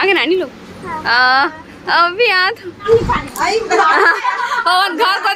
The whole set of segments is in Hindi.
आगे नानी लोग अभी याद और घर को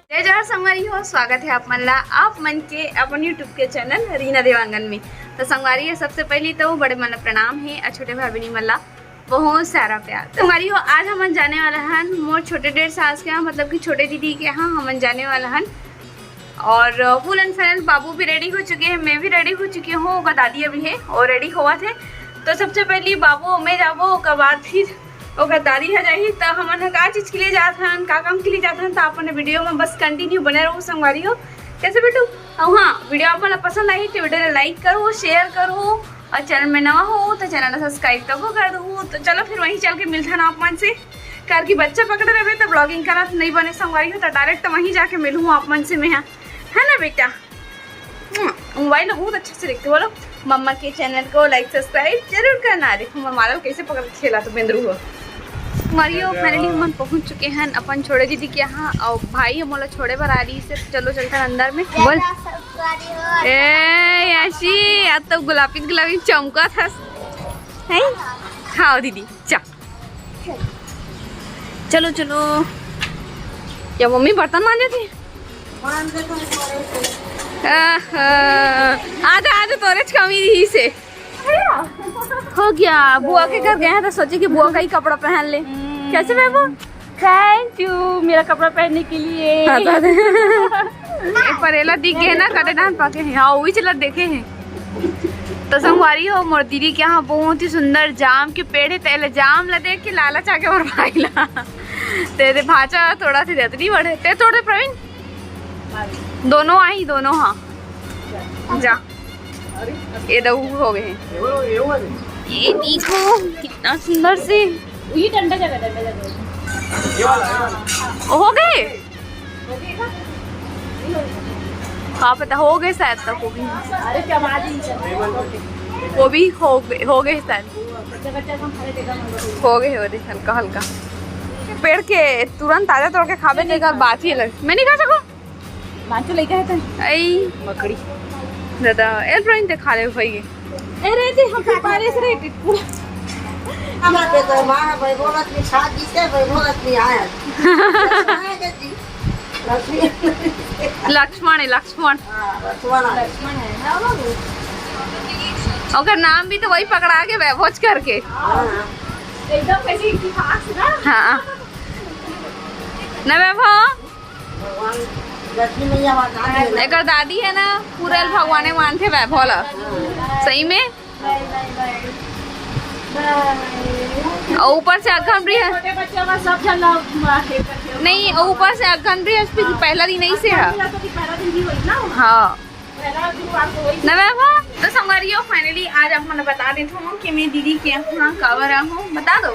जय जवाहर संगवारी हो। स्वागत है आप मन ला आप मन के अपन यूट्यूब के चैनल रीना देवांगन में। तो संगवारी है सबसे पहले तो बड़े मन प्रणाम है और छोटे भाई बहनी मन ला बहुत सारा प्यार। संगवारी हो आज हम जाने वाला हन मोर छोटे 1.5 साल के यहाँ मतलब कि छोटे दीदी के यहाँ हम जाने वाला हन और फुल एंड फाइनल बाबू भी रेडी हो चुके हैं, मैं भी रेडी हो चुकी हूँ, ओका दादी अभी है और रेडी हुआ थे। तो सबसे पहले बाबू मैं जाबो ओकर बाद फिर ओकर दादी है जाही। तो हमन का चीज़ के लिए जात हन का काम के लिए जात हन तो अपने वीडियो में बस कंटिन्यू बने रहो संगवारी हो। कैसे बेटू और हाँ वीडियो आपको पसंद आई तो वीडियो लाइक करो शेयर करो और चैनल में नवा हो तो चैनल सब्सक्राइब तो कर दो। तो चलो फिर वहीं चल के मिलता है आप मन से कार की बच्चा पकड़े रहे तो ब्लॉगिंग करा नहीं बने संगवारी हो तो डायरेक्ट वहीं जाके मिलूँ आप मन से मैं है ना बेटा। मोबाइल बहुत अच्छे से देखते बोलो मम्मा के चैनल को लाइक सब्सक्राइब जरूर करना। देखो हमारा कैसे पकड़ खेला तो बेंद्रू हो मारियो। फाइनली हम पहुंच चुके हैं अपन छोड़े दीदी के यहाँ और भाई हम छोड़े पर आ रही से चलो चलते हैं अंदर में। बोल ए याशी आज तो गुलाबी गुलाबी चमका था है। खाओ दीदी चलो चलो क्या मम्मी बर्तन मांजे थे आज तोरे कमी रही से हो गया। बुआ के घर गए हैं तो सोचे कि बुआ का ही कपड़ा पहन ले। कैसे बाबू थैंक यू मेरा कपड़ा पहनने के लिए। परेला दिख गए ना कटे डांस पाके हैं हाँ वही चला देखे हैं। तो संगवारी हो मोर दीदी के यहाँ बहुत ही सुंदर जाम के पेड़ है तेले जाम ला देख के लालच आके और भाई ला तेरे भाचा थोड़ा सी देती बड़े ते थोड़े प्रवीण दोनों आई दोनों हाँ जा ये दो हो गए हैं। ये देखो कितना सुंदर से ये डंडा हो गए हाँ पता हो गए शायद तक वो भी हो गए शायद हो गए हल्का हल्का पेड़ के तुरंत ताजा तोड़ के खावे देगा बात ही अलग। मैं नहीं खा सकूं मांचो लेके आए थे आई मकड़ी दादा एयरप्लेन ते खा ले भाई ए रे जी हम पारे से रे पूरा हम पे तो मां भाई बोलत में शादी से भाई बोलत में आया लक्ष्मण है लक्ष्मण है ओकर नाम भी तो वही पकड़ा के वैभोज करके एकदम कैसी खास ना हां ना वैभव एक दादी है ना पूरे भगवान मानते वैभव ला सही में और ऊपर से अगन नहीं ऊपर से अगन पहला दिन नहीं से है हाँ ना वैभव। तो संगवारी हो फाइनली आज आप मैंने बता देता हूँ कि मैं दीदी के यहाँ कवर हूँ बता दो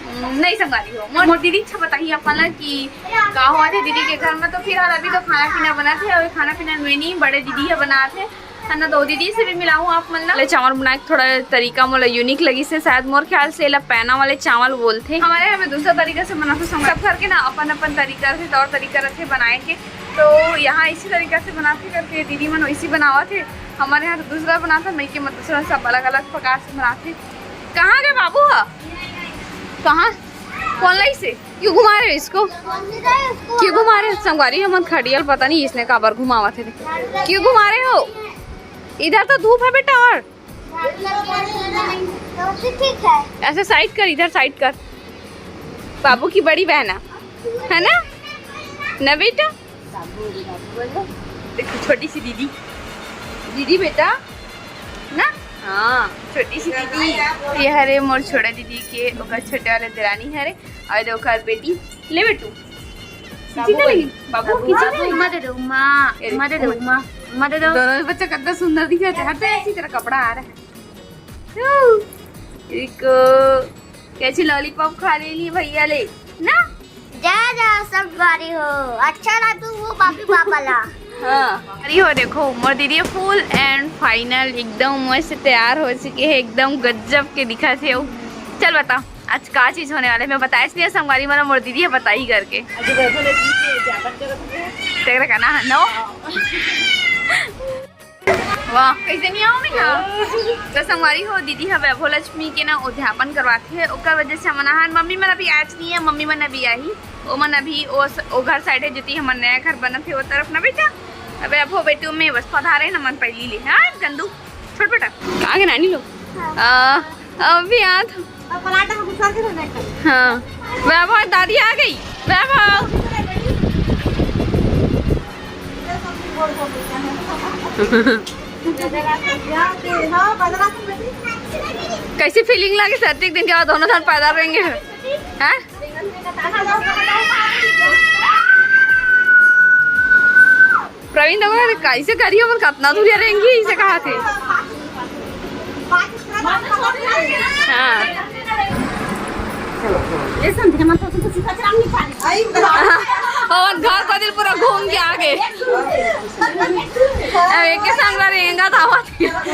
नहीं संगवारी हो मोर दीदी अच्छा बताइए अपना कि का हुआ थे दीदी के घर में। तो फिर अभी तो खाना पीना बना थे और खाना पीना में नहीं बड़े दीदी है बना थे है ना। दो दीदी से भी मिलाऊँ आप मतलब चावल बनाए थोड़ा तरीका मोला यूनिक लगी से शायद मोर ख्याल से पैना वाले चावल बोलते हमारे यहाँ में दूसरा तरीका से बना सब करके ना अपन अपन तरीका से तौर तरीका रखे बनाए के। तो यहाँ इसी तरीका से बनाते करके दीदी मन वैसी बनावा थे हमारे यहाँ तो दूसरा बना था मैं के मतलब दूसरा सब अलग अलग प्रकार से बनाते। कहाँ गए बाबू कहाँ कौन लाई से क्यों घुमा रहे हो इसको क्यों घुमा रहे हो संगवारी हम खड़ियल पता नहीं इसने काबर घुमावा थे क्यों घुमा रहे हो। इधर तो धूप है बेटा और ठीक है ऐसे साइड कर इधर साइड कर बाबू की बड़ी बहन है ना ना बेटा देखो छोटी सी दीदी दीदी बेटा ना हाँ छोटी सी दीदी ये हरे मोर छोटा दीदी के ओकर छोटे वाले दरानी हरे और ओकर बेटी ले बेटू बाबू दोनों बच्चा कितना सुंदर दिख रहा है हर इसी तरह कपड़ा आ रहा है। एक कैसी लॉलीपॉप खा ले ली भैया ले ना जा सब गाड़ी हो अच्छा ना तू वो पापी पापा ला हाँ अरे हो देखो मोर दीदी फुल एंड फाइनल एकदम मस्त तैयार हो चुके हैं एकदम गजब के दिखा थे। चल बता आज का चीज होने वाले मैं बताया इसलिए संगवारी वाला मोर दीदी है बताई करके तेरा कहना है नो वाह कैसे नहीं आओ मैं तो संगवारी हो दीदी है वैभव लक्ष्मी के ना उद्यापन करवाते है ओकर वजह से हमन आहन मम्मी मन अभी आज नहीं है मम्मी मन अभी आई ओ मन अभी ओ घर साइड है जोती हमन नया घर बनत है वो तरफ ना बेटा वैभव बेटू में बस पधारे न मन पहली ले हाँ गंदू छोड़ बेटा आगे नानी लोग अभी याद हाँ वैभव दादी आ गई वैभव कैसी फीलिंग लगी सर एक दिन के बाद दोनों साथ पैदा रहेंगे हैं प्रवीण देखो कैसे करियो मन कितना दूरिया रहेंगी इसे कहा थे हाँ और घर का दिल पूरा घूम के आ गए एक संग रहेगा था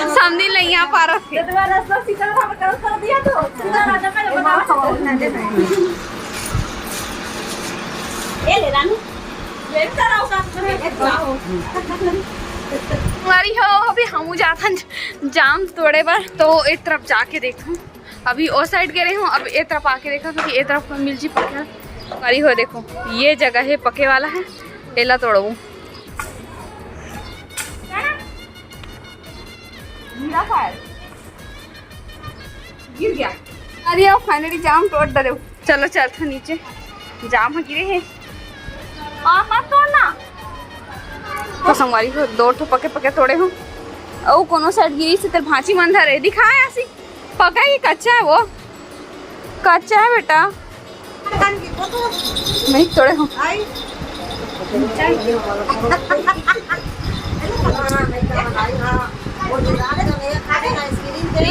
समझ नहीं आ पा रहा हमारी हो अभी हम जाथन जाम तोड़े बार तो एक तरफ जाके देखूं अभी ओ साइड गए हूँ अब एक तरफ आके देखा क्योंकि एक तरफ मिल जी पके हमारी हो देखो ये जगह है पके वाला है एला तोड़ू गिर गया अरे फाइनली जाम तोड़ डरे चलो चलते नीचे जाम है गिरे है मत तोड़ना तो संगवारी हो दो ठो पके पके तोड़े हूँ ओ कोनो साइड गिरी से तेरे भांची मंदिर है दिखाया ऐसी पका ही कच्चा है वो कच्चा है बेटा नहीं तोड़े हूँ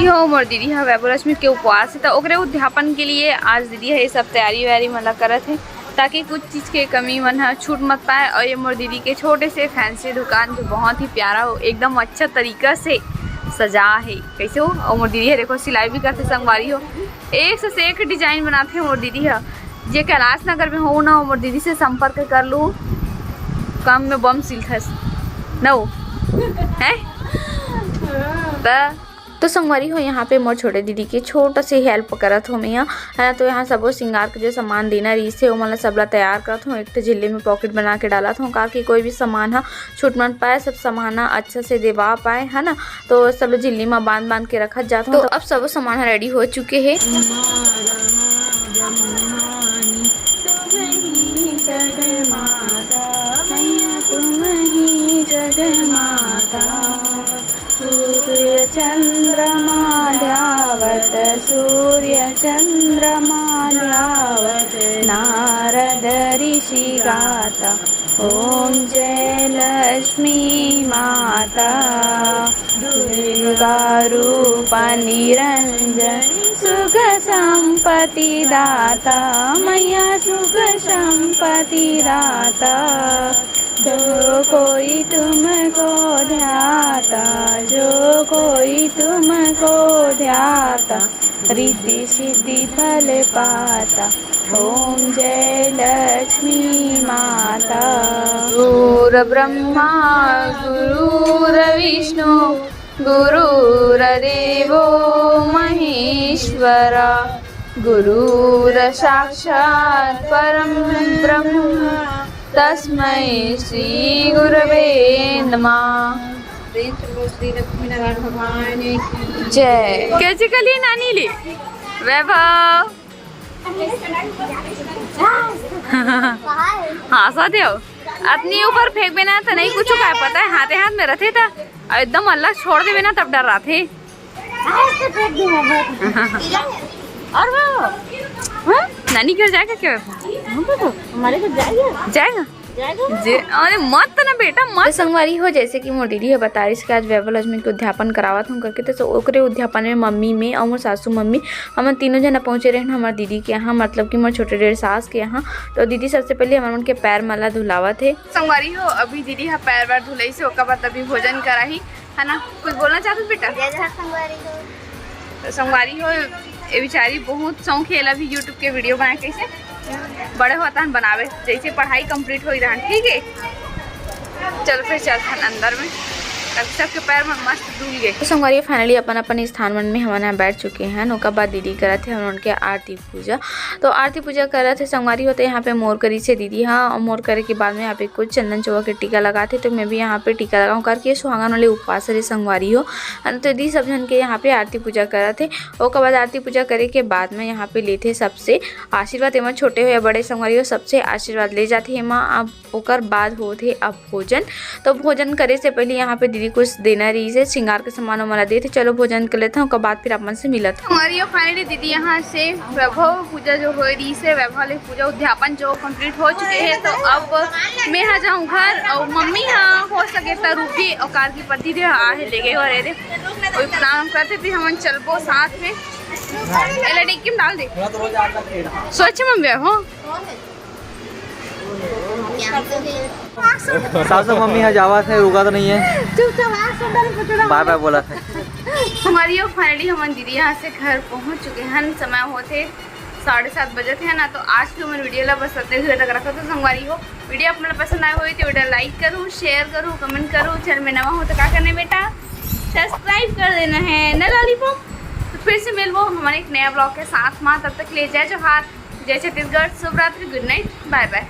हो मोर दीदी है वैभव लक्ष्मी के उपवास है तो ओकरे उद्यापन के लिए आज दीदी है ये सब तैयारी वैयारी मतलब करत है ताकि कुछ चीज़ के कमी मन है छूट मत पाए और ये मोर दीदी के छोटे से फैंसी दुकान जो बहुत ही प्यारा हो एकदम अच्छा तरीका से सजा है कैसे हो और मोर दीदी है देखो सिलाई भी करते संगवारी हो एक से एक डिजाइन बनाते हैं मोर दीदी है जे कैलाश नगर में हो ना मोर दीदी से संपर्क कर लूँ कम में बम सिलखस न है तो संगवारी हो यहाँ पे मोर छोटे दीदी के छोटा से हेल्प करत हो मैं यहाँ है तो यहाँ सबो श्रृंगार के जो सामान देना रही से मतलब सबला तैयार करत हूँ एक झिल्ली में पॉकेट बना के डाला था कार की कोई भी सामान है छूट मन पाए सब सामान अच्छा से देवा पाए है ना तो सब झिल्ली में बांध के रखा जाता तो अब सब सामान रेडी हो चुके है सूर्य चंद्रमा ध्यावत नारद ऋषि गाता ओम जय लक्ष्मी माता दुर्गा रूपा निरंजन सुख संपत्ति दाता मैया सुख संपत्ति दाता जो कोई तुमको ध्याता जो कोई तुमको ध्याता रिद्धि सिद्धि फल पाता ओम जय लक्ष्मी माता गुरु ब्रह्मा गुरु विष्णु गुरुर्देवो महेश्वरा गुरुर साक्षात् परम ब्रह्म तस्मै श्री गुरवे नमः जय कैसे कलिए नानी ले वैभव हाँ साथ हो अपने ऊपर फेंक बिना तो नहीं कुछ का पता है हाथे हाथ में रहते था और एकदम अल्लाह छोड़ दे बिना तब डर रहा थे और वो नानी घर जाएगा क्या हमारे घर जाएगा अरे मत ना बेटा मत संगवारी हो जैसे कि मोर दीदी है बता रही कि आज वैभव लक्ष्मी के उद्यापन करावत हूँ करके तो ओकरे उद्यापन में मम्मी में और मोर सासू मम्मी हम तीनों जना पहुँचे रहे हमारे दीदी के यहाँ मतलब कि मोर छोटे डेढ़ सास के यहाँ तो दीदी सबसे पहले हमारे उनके पैर माला धुलावत है संगवारी हो अभी दीदी है पैर वैर धुलाई से ओकर बाद अभी भोजन कराही है ना कुछ बोलना चाहते बेटा संगवारी हो ये बेचारी बहुत शौक है अभी यूट्यूब के वीडियो बनाए कैसे बड़े होता है बनावे जैसे पढ़ाई कंप्लीट हो रहा ठीक है चल फिर चलते अंदर में ताकि सबके पैर में मस्त धुल गए। तो संगवारी फाइनली अपन स्थान मन में हमन बैठ चुके हैं। ओकर बाद दीदी करत थे हमन के आरती पूजा। तो आरती पूजा करत थे संगवारी होते यहाँ पे मोर करी से दीदी। हाँ, और मोर करे के बाद में यहाँ पे कुछ चंदन चौवा के टीका लगाते। तो मैं भी यहाँ पे टीका लगाऊँ करके सुहागन वाले उपवास रे संगवारी हो। तो दीदी सब जन के यहाँ पे आरती पूजा करत थे। ओकर बाद आरती पूजा करे के बाद में यहाँ पे लेते सबसे आशीर्वाद। एमा छोटे हो या बड़े संगवारी हो सबसे आशीर्वाद ले जाते। एमा अब ओकर बाद होते अब भोजन। तो भोजन करे से पहले यहाँ पे दीदी कुछ देना रही से श्रृंगार के सामान हमारा देते। चलो भोजन कर लेते हैं, उसके बाद फिर अपन से मिलत हमारी फाइनली दीदी यहाँ से वैभव पूजा जो हो रही से वैभव पूजा उद्यापन जो कंप्लीट हो चुके हैं। तो अब मैं यहाँ जाऊँ घर और मम्मी यहाँ हो सके तो रूपी और कार की पति दे आहे ले गए और रे कोई प्रणाम करते फिर हम चलबो साथ में डिक्की में डाल दे सोच मम्मी हो सासू मम्मी यहाँ जावा थे, रुका तो नहीं है, बाय बाय बोला था। हमारी फाइनली हम दीदी यहाँ से घर पहुँच चुके हैं। समय होते 7:30 बजे थे ना। तो आज की हमारे वीडियो ला बस इतने घंटे तक रखा। तो संगवारी हो वीडियो अपना पसंद आए हुई तो वीडियो लाइक करूँ, शेयर करूँ, कमेंट करूँ। चैनल में नवा हो तो क्या करना बेटा, सब्सक्राइब कर देना है ना लॉलीपॉप। तो फिर से मिलवो हमारे एक नया ब्लॉग के साथ माँ। तब तक ले जय जोहार, जय छत्तीसगढ़, शुभ रात्रि, गुड नाइट, बाय बाय।